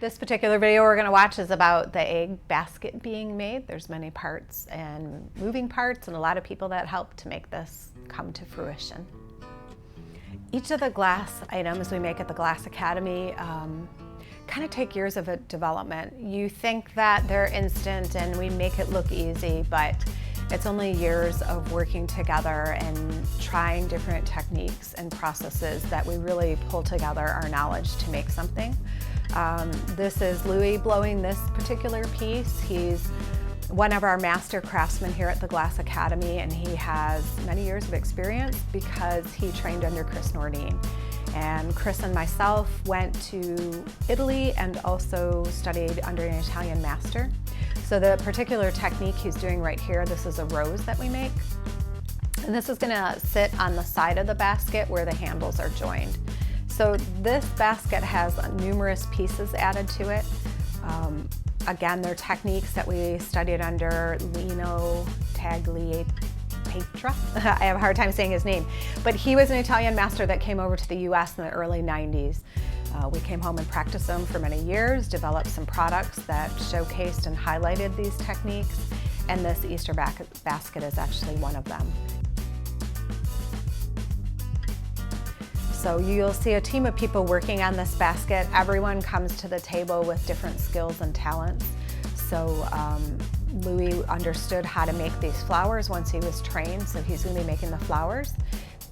This particular video we're going to watch is about the egg basket being made. There's many parts and moving parts and a lot of people that help to make this come to fruition. Each of the glass items we make at the Glass Academy kind of take years of development. You think that they're instant and we make it look easy, but it's only years of working together and trying different techniques and processes that we really pull together our knowledge to make something. This is Louis blowing this particular piece. He's one of our master craftsmen here at the Glass Academy, and he has many years of experience because he trained under Chris Nordine. And Chris and myself went to Italy and also studied under an Italian master. So the particular technique he's doing right here, this is a rose that we make. And this is gonna sit on the side of the basket where the handles are joined. So this basket has numerous pieces added to it. Again, they're techniques that we studied under Lino Tagliapetra. I have a hard time saying his name, but he was an Italian master that came over to the US in the early 90s. We came home and practiced them for many years, developed some products that showcased and highlighted these techniques, and this Easter basket is actually one of them. So you'll see a team of people working on this basket. Everyone comes to the table with different skills and talents. So Louis understood how to make these flowers once he was trained, so he's going to be making the flowers.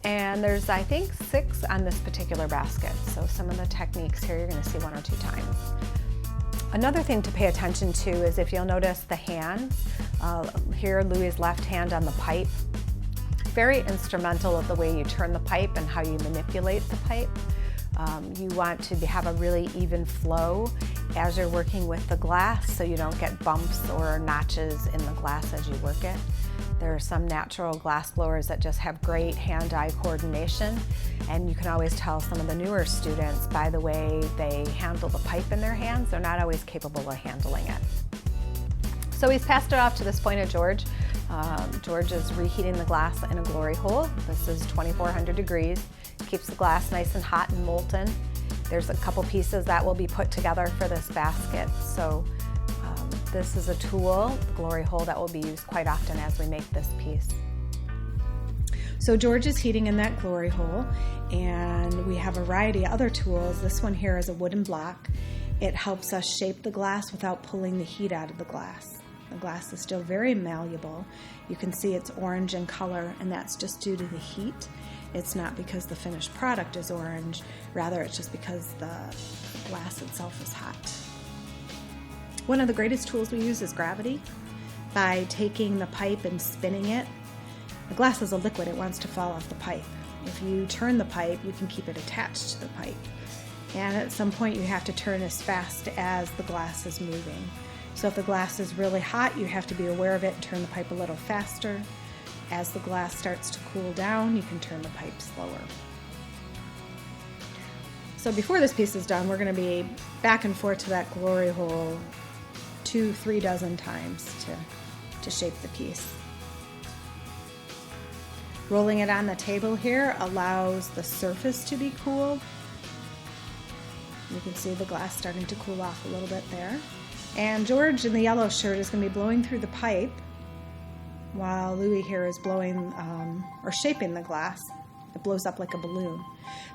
And there's, I think, 6 on this particular basket. So some of the techniques here you're going to see 1 or 2 times. Another thing to pay attention to is if you'll notice the hands. Here, Louis' left hand on the pipe. Very instrumental of the way you turn the pipe and how you manipulate the pipe. You want to have a really even flow as you're working with the glass so you don't get bumps or notches in the glass as you work it. There are some natural glass blowers that just have great hand-eye coordination, and you can always tell some of the newer students by the way they handle the pipe in their hands. They're not always capable of handling it. So he's passed it off to this point of George. George is reheating the glass in a glory hole. This is 2400 degrees. Keeps the glass nice and hot and molten. There's a couple pieces that will be put together for this basket. So this is a tool, the glory hole, that will be used quite often as we make this piece. So George is heating in that glory hole, and we have a variety of other tools. This one here is a wooden block. It helps us shape the glass without pulling the heat out of the glass. The glass is still very malleable. You can see it's orange in color, and that's just due to the heat. It's not because the finished product is orange, rather it's just because the glass itself is hot. One of the greatest tools we use is gravity. By taking the pipe and spinning it, the glass is a liquid, it wants to fall off the pipe. If you turn the pipe, you can keep it attached to the pipe. And at some point you have to turn as fast as the glass is moving. So if the glass is really hot, you have to be aware of it and turn the pipe a little faster. As the glass starts to cool down, you can turn the pipe slower. So before this piece is done, we're going to be back and forth to that glory hole 2-3 dozen times to shape the piece. Rolling it on the table here allows the surface to be cooled. You can see the glass starting to cool off a little bit there. And George in the yellow shirt is going to be blowing through the pipe while Louis here is blowing or shaping the glass. It blows up like a balloon.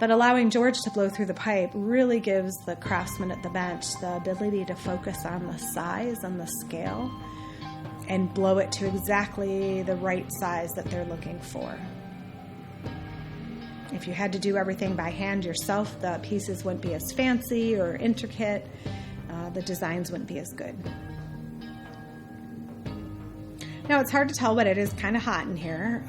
But allowing George to blow through the pipe really gives the craftsman at the bench the ability to focus on the size and the scale and blow it to exactly the right size that they're looking for. If you had to do everything by hand yourself, the pieces wouldn't be as fancy or intricate. The designs wouldn't be as good. Now it's hard to tell, but it is kind of hot in here.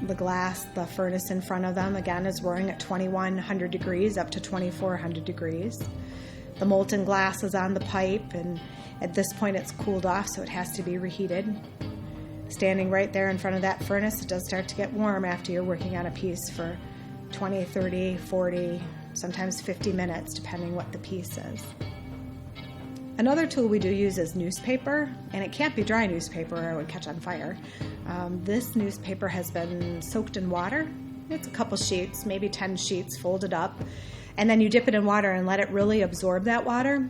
The glass, the furnace in front of them, again, is roaring at 2100 degrees up to 2400 degrees. The molten glass is on the pipe, and at this point it's cooled off, so it has to be reheated. Standing right there in front of that furnace, it does start to get warm after you're working on a piece for 20, 30, 40, sometimes 50 minutes, depending what the piece is. Another tool we do use is newspaper, and it can't be dry newspaper or it would catch on fire. This newspaper has been soaked in water. It's a couple sheets, maybe 10 sheets folded up, And then you dip it in water and let it really absorb that water.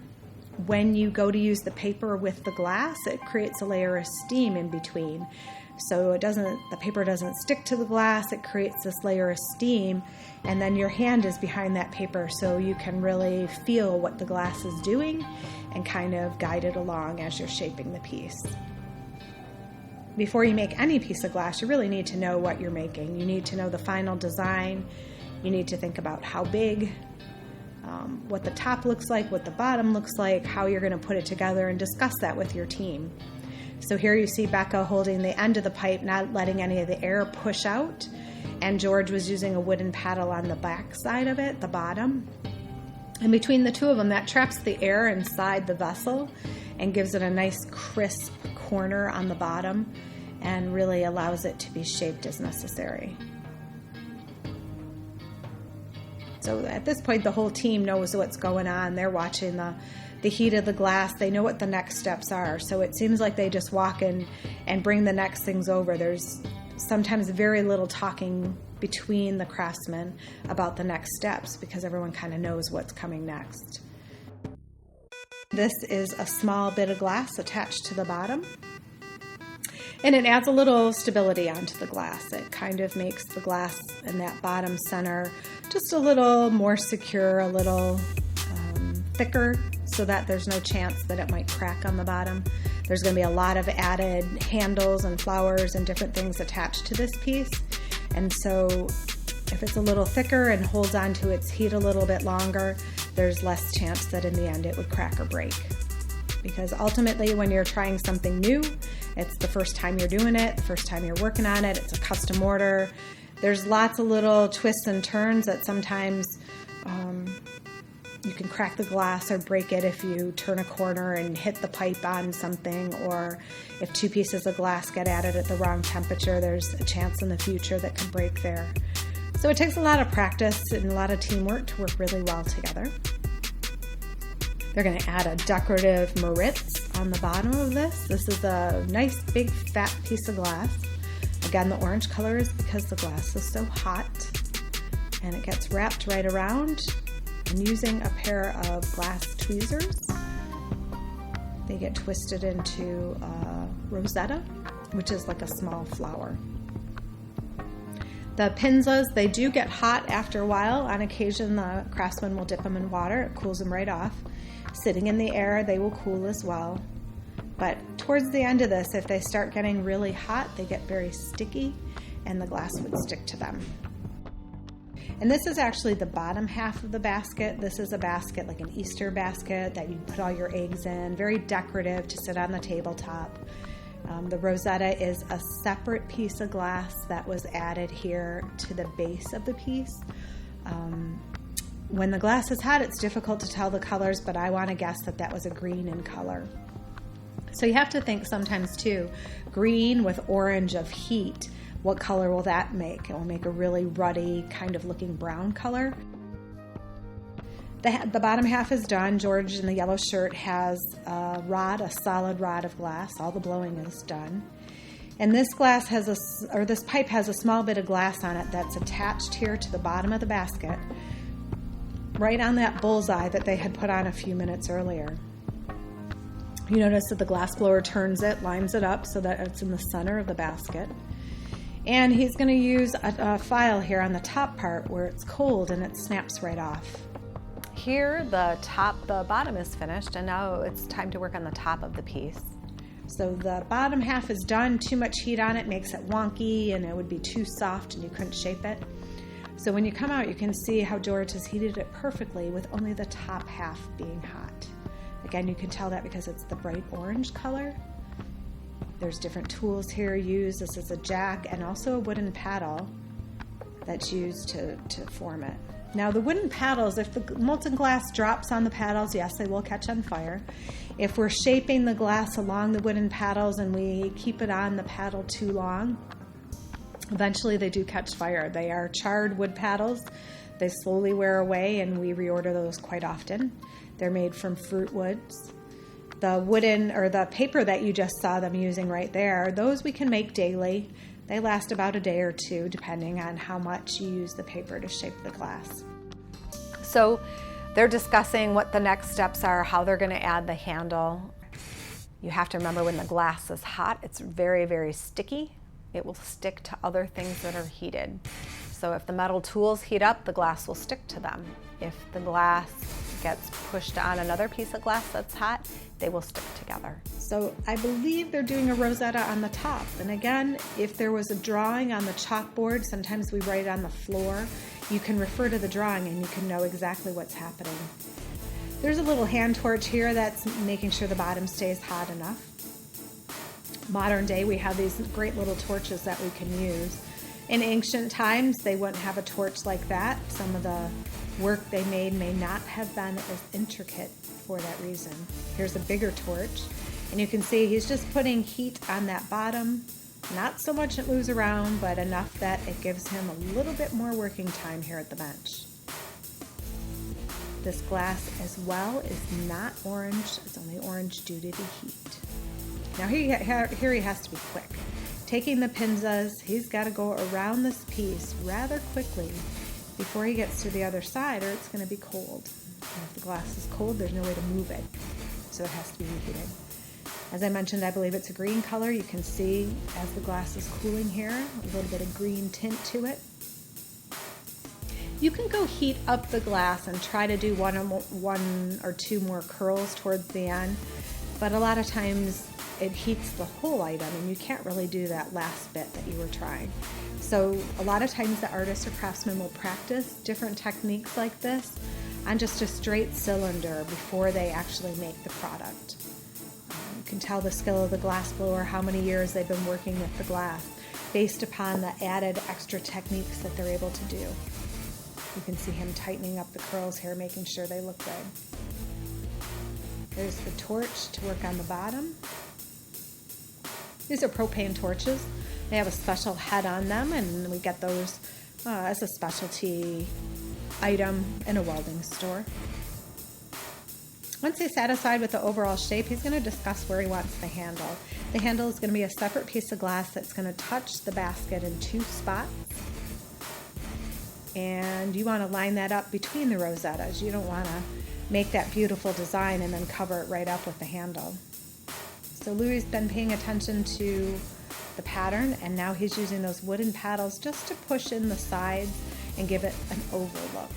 When you go to use the paper with the glass, it creates a layer of steam in between. So the paper doesn't stick to the glass, it creates this layer of steam, and then your hand is behind that paper so you can really feel what the glass is doing and kind of guide it along as you're shaping the piece. Before you make any piece of glass, you really need to know what you're making. You need to know the final design, you need to think about how big, what the top looks like, what the bottom looks like, how you're going to put it together, and discuss that with your team. So here you see Becca holding the end of the pipe, not letting any of the air push out, and George was using a wooden paddle on the back side of it, the bottom. And between the two of them, that traps the air inside the vessel and gives it a nice crisp corner on the bottom and really allows it to be shaped as necessary. So at this point, the whole team knows what's going on. They're watching the heat of the glass. They know what the next steps are. So it seems like they just walk in and bring the next things over. There's sometimes very little talking between the craftsmen about the next steps because everyone kind of knows what's coming next. This is a small bit of glass attached to the bottom. And it adds a little stability onto the glass. It kind of makes the glass in that bottom center just a little more secure, a little thicker, so that there's no chance that it might crack on the bottom. There's going to be a lot of added handles and flowers and different things attached to this piece. And so if it's a little thicker and holds on to its heat a little bit longer, there's less chance that in the end it would crack or break. Because ultimately when you're trying something new, it's the first time you're doing it, the first time you're working on it, it's a custom order. There's lots of little twists and turns that sometimes you can crack the glass or break it if you turn a corner and hit the pipe on something, or if two pieces of glass get added at the wrong temperature, there's a chance in the future that can break there. So it takes a lot of practice and a lot of teamwork to work really well together. They're going to add a decorative Maritz on the bottom of this. This is a nice big fat piece of glass. Again, the orange color is because the glass is so hot, and it gets wrapped right around. And using a pair of glass tweezers, they get twisted into a rosetta, which is like a small flower. The pinzas, they do get hot after a while. On occasion, the craftsman will dip them in water. It cools them right off. Sitting in the air, they will cool as well. But towards the end of this, if they start getting really hot, they get very sticky, and the glass would stick to them. And this is actually the bottom half of the basket. This is a basket, like an Easter basket that you put all your eggs in, very decorative to sit on the tabletop. The rosetta is a separate piece of glass that was added here to the base of the piece. When the glass is hot, it's difficult to tell the colors, but I want to guess that that was a green in color. So you have to think sometimes too, green with orange of heat, what color will that make? It will make a really ruddy kind of looking brown color. The bottom half is done. George in the yellow shirt has a solid rod of glass. All the blowing is done. And this this pipe has a small bit of glass on it that's attached here to the bottom of the basket, right on that bullseye that they had put on a few minutes earlier. You notice that the glass blower turns it, lines it up so that it's in the center of the basket. And he's going to use a file here on the top part where it's cold and it snaps right off. Here the bottom is finished, and now it's time to work on the top of the piece. So the bottom half is done. Too much heat on it makes it wonky and it would be too soft and you couldn't shape it. So when you come out, you can see how George has heated it perfectly with only the top half being hot. Again, you can tell that because it's the bright orange color. There's different tools here used. This is a jack and also a wooden paddle that's used to form it. Now the wooden paddles, if the molten glass drops on the paddles, yes, they will catch on fire. If we're shaping the glass along the wooden paddles and we keep it on the paddle too long, eventually they do catch fire. They are charred wood paddles. They slowly wear away, and we reorder those quite often. They're made from fruit woods. The paper that you just saw them using right there, those we can make daily. They last about a day or two, depending on how much you use the paper to shape the glass. So they're discussing what the next steps are, how they're going to add the handle. You have to remember when the glass is hot, it's very, very sticky. It will stick to other things that are heated. So if the metal tools heat up, the glass will stick to them. If the glass gets pushed on another piece of glass that's hot, they will stick together. So I believe they're doing a rosetta on the top. And again, if there was a drawing on the chalkboard, sometimes we write it on the floor, you can refer to the drawing and you can know exactly what's happening. There's a little hand torch here that's making sure the bottom stays hot enough. Modern day, we have these great little torches that we can use. In ancient times, they wouldn't have a torch like that. Some of the work they made may not have been as intricate for that reason. Here's a bigger torch, and you can see he's just putting heat on that bottom. Not so much it moves around, but enough that it gives him a little bit more working time here at the bench. This glass as well is not orange. It's only orange due to the heat. Now here he has to be quick. Taking the pinzas, he's got to go around this piece rather quickly before he gets to the other side, or it's going to be cold. And if the glass is cold, there's no way to move it, so it has to be reheated. As I mentioned, I believe it's a green color. You can see as the glass is cooling here, a little bit of green tint to it. You can go heat up the glass and try to do one or two more curls towards the end, but a lot of times it heats the whole item and you can't really do that last bit that you were trying. So a lot of times the artist or craftsman will practice different techniques like this on just a straight cylinder before they actually make the product. You can tell the skill of the glass blower, how many years they've been working with the glass, based upon the added extra techniques that they're able to do. You can see him tightening up the curls here, making sure they look good. There's the torch to work on the bottom. These are propane torches. They have a special head on them, and we get those as a specialty item in a welding store. Once he's satisfied with the overall shape, he's going to discuss where he wants the handle. The handle is going to be a separate piece of glass that's going to touch the basket in two spots. And you want to line that up between the rosettas. You don't want to make that beautiful design and then cover it right up with the handle. So Louie's been paying attention to the pattern, and now he's using those wooden paddles just to push in the sides and give it an oval look.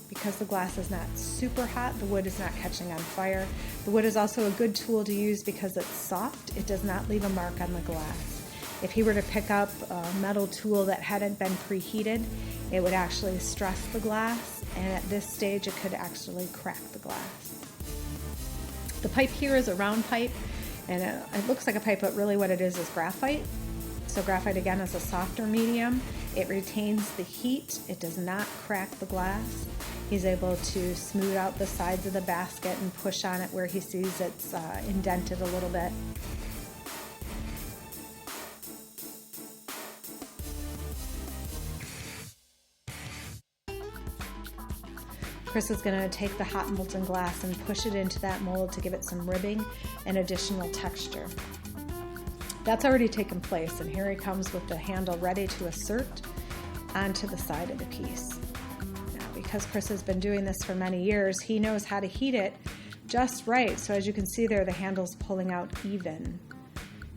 Because the glass is not super hot, the wood is not catching on fire. The wood is also a good tool to use because it's soft. It does not leave a mark on the glass. If he were to pick up a metal tool that hadn't been preheated, it would actually stress the glass, and at this stage it could actually crack the glass. The pipe here is a round pipe, and it looks like a pipe, but really what it is graphite. So graphite, again, is a softer medium. It retains the heat. It does not crack the glass. He's able to smooth out the sides of the basket and push on it where he sees it's indented a little bit. Chris is going to take the hot molten glass and push it into that mold to give it some ribbing and additional texture. That's already taken place, and here he comes with the handle ready to insert onto the side of the piece. Now, because Chris has been doing this for many years, he knows how to heat it just right. So as you can see there, the handle's pulling out even.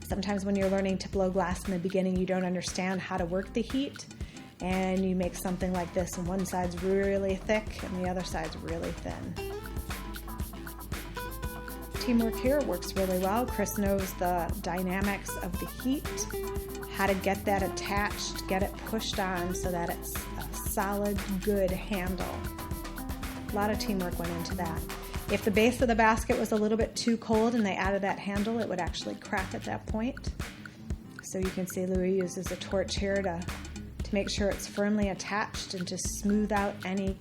Sometimes when you're learning to blow glass in the beginning, you don't understand how to work the heat, and you make something like this, and one side's really thick and the other side's really thin. Teamwork here works really well. Chris knows the dynamics of the heat, how to get that attached, get it pushed on so that it's a solid, good handle. A lot of teamwork went into that. If the base of the basket was a little bit too cold and they added that handle, it would actually crack at that point. So you can see Louis uses a torch here to make sure it's firmly attached and to smooth out any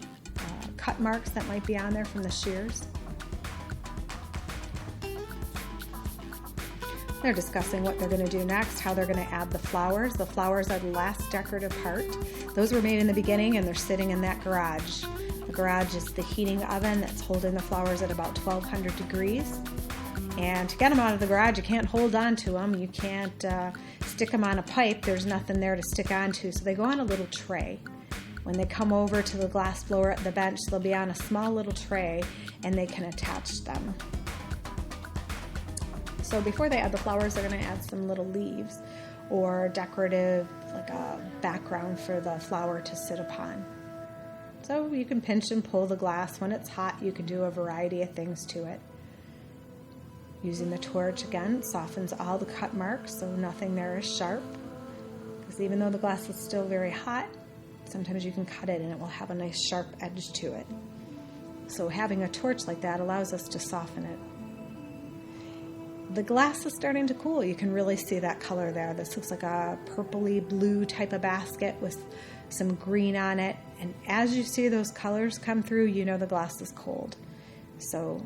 cut marks that might be on there from the shears. They're discussing what they're going to do next, how they're going to add the flowers. The flowers are the last decorative part. Those were made in the beginning, and they're sitting in that garage. The garage is the heating oven that's holding the flowers at about 1200 degrees. And to get them out of the garage, you can't hold on to them. You can't stick them on a pipe. There's nothing there to stick onto, so they go on a little tray. When they come over to the glass blower at the bench, they'll be on a small little tray and they can attach them. So before they add the flowers, they're going to add some little leaves or decorative, like a background for the flower to sit upon. So you can pinch and pull the glass. When it's hot, you can do a variety of things to it. Using the torch, again, softens all the cut marks so nothing there is sharp. Because even though the glass is still very hot, sometimes you can cut it and it will have a nice sharp edge to it. So having a torch like that allows us to soften it. The glass is starting to cool. You can really see that color there. This looks like a purpley blue type of basket with some green on it. And as you see those colors come through, you know the glass is cold. So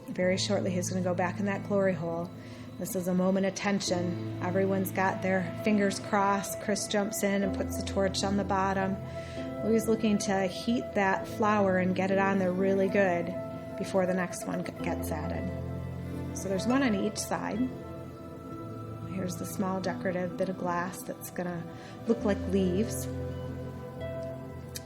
very shortly he's going to go back in that glory hole. This is a moment of tension. Everyone's got their fingers crossed. Chris jumps in and puts the torch on the bottom. He's looking to heat that flower and get it on there really good before the next one gets added. So there's one on each side. Here's the small decorative bit of glass that's going to look like leaves.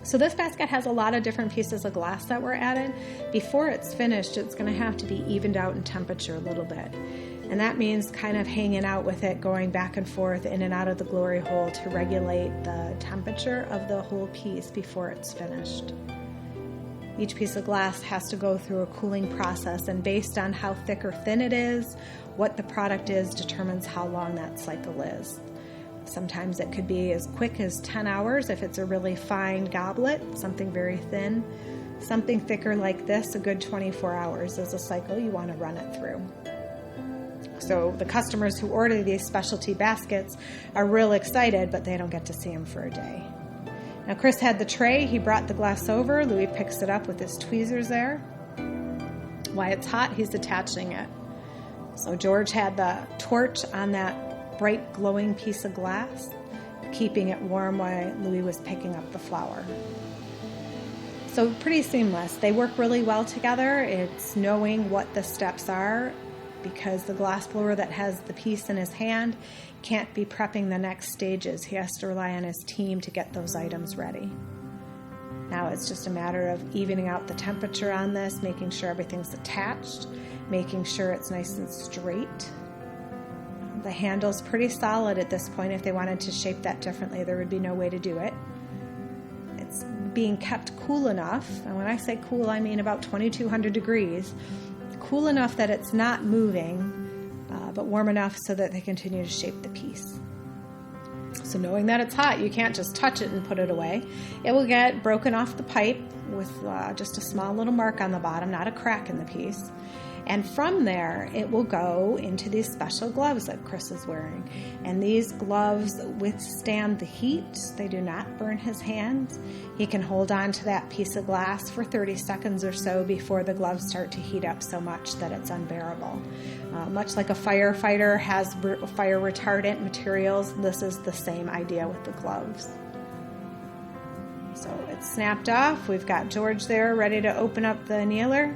So this basket has a lot of different pieces of glass that were added. Before it's finished, it's going to have to be evened out in temperature a little bit. And that means kind of hanging out with it, going back and forth in and out of the glory hole to regulate the temperature of the whole piece before it's finished. Each piece of glass has to go through a cooling process, and based on how thick or thin it is, what the product is determines how long that cycle is. Sometimes it could be as quick as 10 hours if it's a really fine goblet, something very thin. Something thicker like this, a good 24 hours is a cycle you want to run it through. So the customers who order these specialty baskets are real excited, but they don't get to see them for a day. Now Chris had the tray, he brought the glass over, Louis picks it up with his tweezers there. While it's hot, he's attaching it. So George had the torch on that bright glowing piece of glass, keeping it warm while Louis was picking up the flower. So pretty seamless. They work really well together. It's knowing what the steps are, because the glass blower that has the piece in his hand can't be prepping the next stages. He has to rely on his team to get those items ready. Now it's just a matter of evening out the temperature on this, making sure everything's attached, making sure it's nice and straight. The handle's pretty solid at this point. If they wanted to shape that differently, there would be no way to do it. It's being kept cool enough, and when I say cool, I mean about 2200 degrees, cool enough that it's not moving, but warm enough so that they continue to shape the piece. So knowing that it's hot, you can't just touch it and put it away. It will get broken off the pipe with just a small little mark on the bottom, not a crack in the piece. And from there, it will go into these special gloves that Chris is wearing. And these gloves withstand the heat. They do not burn his hands. He can hold on to that piece of glass for 30 seconds or so before the gloves start to heat up so much that it's unbearable. Much like a firefighter has fire retardant materials, this is the same idea with the gloves. So it's snapped off. We've got George there ready to open up the annealer.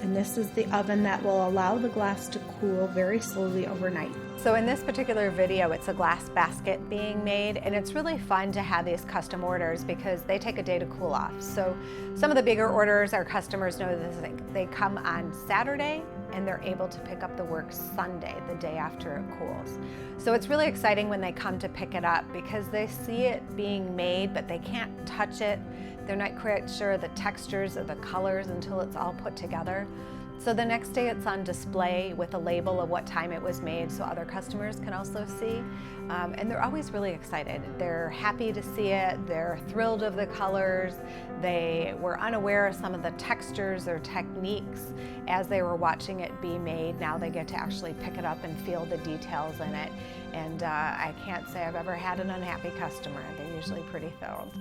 And this is the oven that will allow the glass to cool very slowly overnight. So in this particular video, it's a glass basket being made, and it's really fun to have these custom orders because they take a day to cool off. So some of the bigger orders, our customers know that they come on Saturday and they're able to pick up the work Sunday, the day after it cools. So it's really exciting when they come to pick it up because they see it being made, but they can't touch it. They're not quite sure the textures or the colors until it's all put together. So the next day it's on display with a label of what time it was made so other customers can also see. And they're always really excited. They're happy to see it. They're thrilled of the colors. They were unaware of some of the textures or techniques as they were watching it be made. Now they get to actually pick it up and feel the details in it. And I can't say I've ever had an unhappy customer. They're usually pretty thrilled.